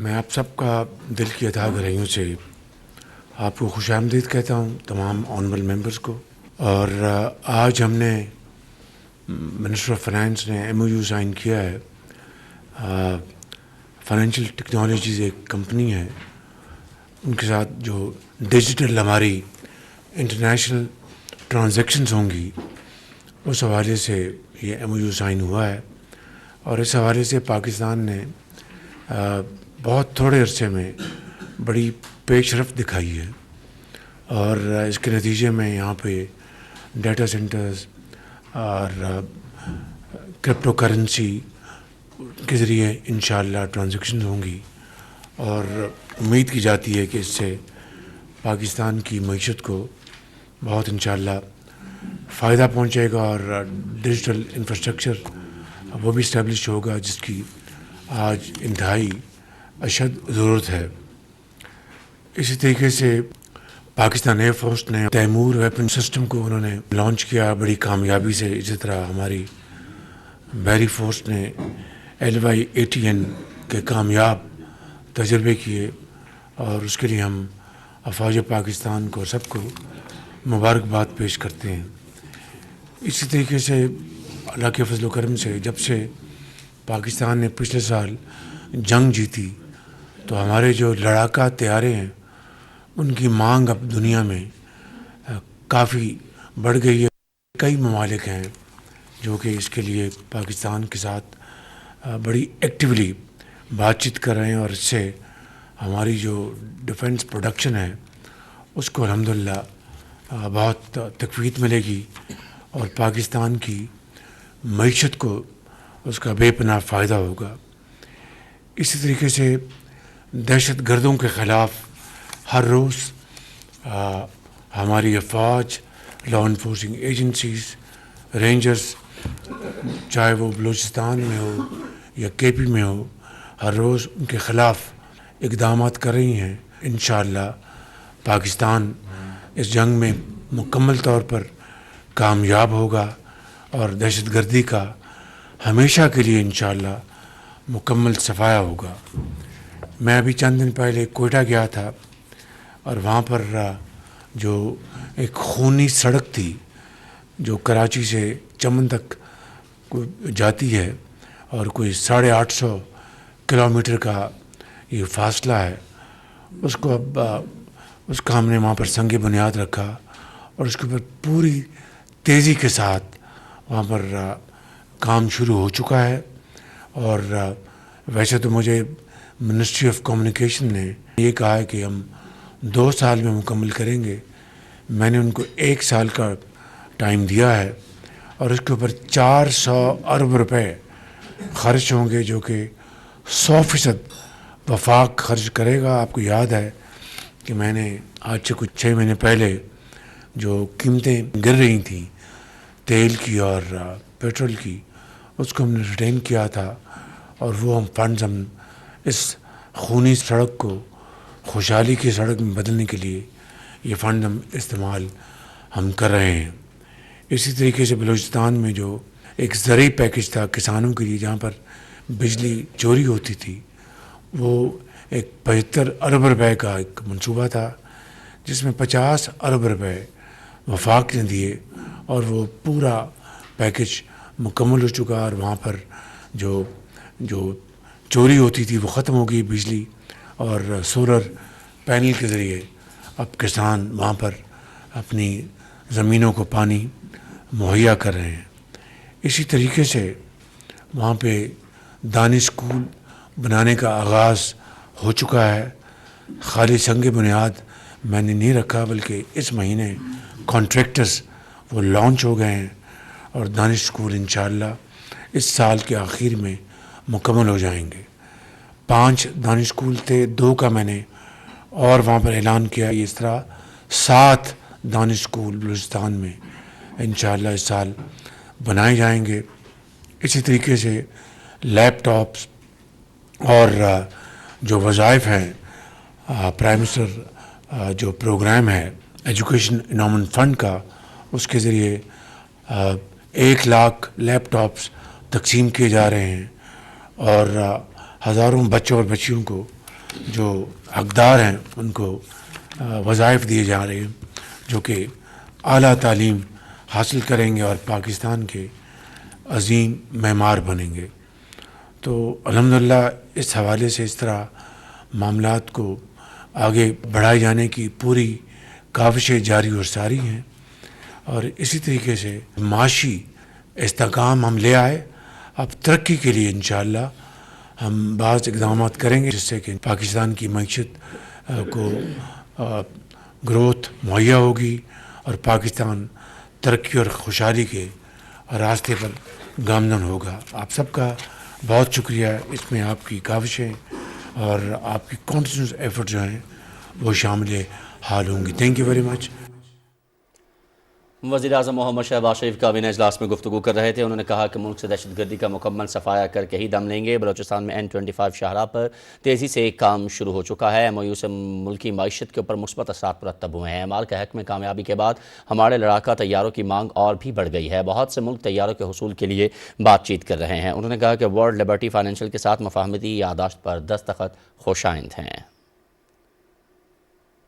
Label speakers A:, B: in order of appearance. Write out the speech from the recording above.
A: میں آپ سب کا دل کی اتھاہ گہرائیوں سے آپ کو خوش آمدید کہتا ہوں، تمام آنریبل ممبرس کو۔ اور آج ہم نے منسٹر آف فائنانس نے ایم او یو سائن کیا ہے۔ فائنینشیل ٹیکنالوجیز ایک کمپنی ہے، ان کے ساتھ جو ڈیجیٹل ہماری انٹرنیشنل ٹرانزیکشنز ہوں گی، اس حوالے سے یہ ایم او یو سائن ہوا ہے۔ اور اس حوالے سے پاکستان نے بہت تھوڑے عرصے میں بڑی پیش رفت دکھائی ہے، اور اس کے نتیجے میں یہاں پہ ڈیٹا سینٹرز اور کرپٹو کرنسی کے ذریعے انشاءاللہ ٹرانزیکشن ہوں گی، اور امید کی جاتی ہے کہ اس سے پاکستان کی معیشت کو بہت انشاءاللہ فائدہ پہنچے گا، اور ڈیجیٹل انفراسٹرکچر وہ بھی اسٹیبلش ہوگا جس کی آج انتہائی اشد ضرورت ہے۔ اسی طریقے سے پاکستان ایئر فورس نے تیمور ویپن سسٹم کو انہوں نے لانچ کیا بڑی کامیابی سے۔ اسی طرح ہماری بحری فورس نے LY-80N کے کامیاب تجربے کیے، اور اس کے لیے ہم افواج پاکستان کو سب کو مبارکباد پیش کرتے ہیں۔ اسی طریقے سے اللہ کے فضل و کرم سے جب سے پاکستان نے پچھلے سال جنگ جیتی، تو ہمارے جو لڑاکا طیارے ہیں ان کی مانگ اب دنیا میں کافی بڑھ گئی ہے۔ کئی ممالک ہیں جو کہ اس کے لیے پاکستان کے ساتھ بڑی ایکٹیولی بات چیت کر رہے ہیں، اور اس سے ہماری جو ڈیفنس پروڈکشن ہے اس کو الحمدللہ بہت تقویت ملے گی، اور پاکستان کی معیشت کو اس کا بے پناہ فائدہ ہوگا۔ اسی طریقے سے دہشت گردوں کے خلاف ہر روز ہماری افواج، لا انفورسنگ ایجنسیز، رینجرز، چاہے وہ بلوچستان میں ہو یا KP میں ہو، ہر روز ان کے خلاف اقدامات کر رہی ہیں۔ انشاءاللہ پاکستان اس جنگ میں مکمل طور پر کامیاب ہوگا، اور دہشت گردی کا ہمیشہ کے لیے انشاءاللہ مکمل صفایا ہوگا۔ میں ابھی چند دن پہلے کوئٹہ گیا تھا، اور وہاں پر جو ایک خونی سڑک تھی جو کراچی سے چمن تک جاتی ہے، اور کوئی 850 کلومیٹر کا یہ فاصلہ ہے، اس کو اب اس کا ہم نے وہاں پر سنگ بنیاد رکھا، اور اس کے اوپر پوری تیزی کے ساتھ وہاں پر کام شروع ہو چکا ہے۔ اور ویسے تو مجھے منسٹری آف کمیونیکیشن نے یہ کہا ہے کہ ہم 2 سال میں مکمل کریں گے۔ میں نے ان کو 1 سال کا ٹائم دیا ہے، اور اس کے اوپر 400 ارب روپے خرچ ہوں گے، جو کہ 100% وفاق خرچ کرے گا۔ آپ کو یاد ہے کہ میں نے آج سے کچھ 6 مہینے پہلے جو قیمتیں گر رہی تھیں تیل کی اور پیٹرول کی، اس کو ہم نے ریٹین کیا تھا، اور وہ فنڈز ہم اس خونی سڑک کو خوشحالی کی سڑک میں بدلنے کے لیے یہ فنڈ ہم استعمال کر رہے ہیں۔ اسی طریقے سے بلوچستان میں جو ایک زرعی پیکج تھا کسانوں کے لیے، جہاں پر بجلی چوری ہوتی تھی، وہ ایک 75 ارب روپے کا ایک منصوبہ تھا، جس میں 50 ارب روپے وفاق نے دیے، اور وہ پورا پیکج مکمل ہو چکا، اور وہاں پر جو چوری ہوتی تھی وہ ختم ہو گئی بجلی، اور سولر پینل کے ذریعے اب کسان وہاں پر اپنی زمینوں کو پانی مہیا کر رہے ہیں۔ اسی طریقے سے وہاں پہ دانش اسکول بنانے کا آغاز ہو چکا ہے۔ خالی سنگ بنیاد میں نے نہیں رکھا، بلکہ اس مہینے کانٹریکٹرز وہ لانچ ہو گئے ہیں، اور دانش اسکول انشاءاللہ اس سال کے آخر میں مکمل ہو جائیں گے۔ 5 دانش اسکول تھے، 2 کا میں نے اور وہاں پر اعلان کیا۔ اس طرح 7 دانش اسکول بلوچستان میں انشاءاللہ اس سال بنائے جائیں گے۔ اسی طریقے سے لیپ ٹاپس اور جو وظائف ہیں، پرائم منسٹر جو پروگرام ہے ایجوکیشن انومنٹ فنڈ کا، اس کے ذریعے 1 لاکھ لیپ ٹاپس تقسیم کیے جا رہے ہیں، اور ہزاروں بچوں اور بچیوں کو جو حقدار ہیں ان کو وظائف دیے جا رہے ہیں جو کہ اعلیٰ تعلیم حاصل کریں گے اور پاکستان کے عظیم معمار بنیں گے. تو الحمدللہ اس حوالے سے اس طرح معاملات کو آگے بڑھائے جانے کی پوری کاوشیں جاری اور ساری ہیں، اور اسی طریقے سے معاشی استحکام ہم لے آئے. اب ترقی کے لیے انشاءاللہ ہم بعض اقدامات کریں گے جس سے کہ پاکستان کی معیشت کو گروتھ مہیا ہوگی اور پاکستان ترقی اور خوشحالی کے راستے پر گامزن ہوگا. آپ سب کا بہت شکریہ، اس میں آپ کی کاوشیں اور آپ کی کنٹینیوس ایفرٹ جو ہیں وہ شامل حال ہوں گی. Thank you very much.
B: وزیر اعظم محمد شہباز شریف کابینہ اجلاس میں گفتگو کر رہے تھے. انہوں نے کہا کہ ملک سے دہشت گردی کا مکمل صفایا کر کے ہی دم لیں گے. بلوچستان میں N25 شاہراہ پر تیزی سے کام شروع ہو چکا ہے. MOU سے ملکی معیشت کے اوپر مثبت اثرات مرتب ہوئے ہیں. اعمال کے حق میں کامیابی کے بعد ہمارے لڑاکا طیاروں کی مانگ اور بھی بڑھ گئی ہے. بہت سے ملک طیاروں کے حصول کے لیے بات چیت کر رہے ہیں. انہوں نے کہا کہ ورلڈ لبرٹی فائنینشیل کے ساتھ مفاہمتی یادداشت پر دستخط خوش آئند ہیں.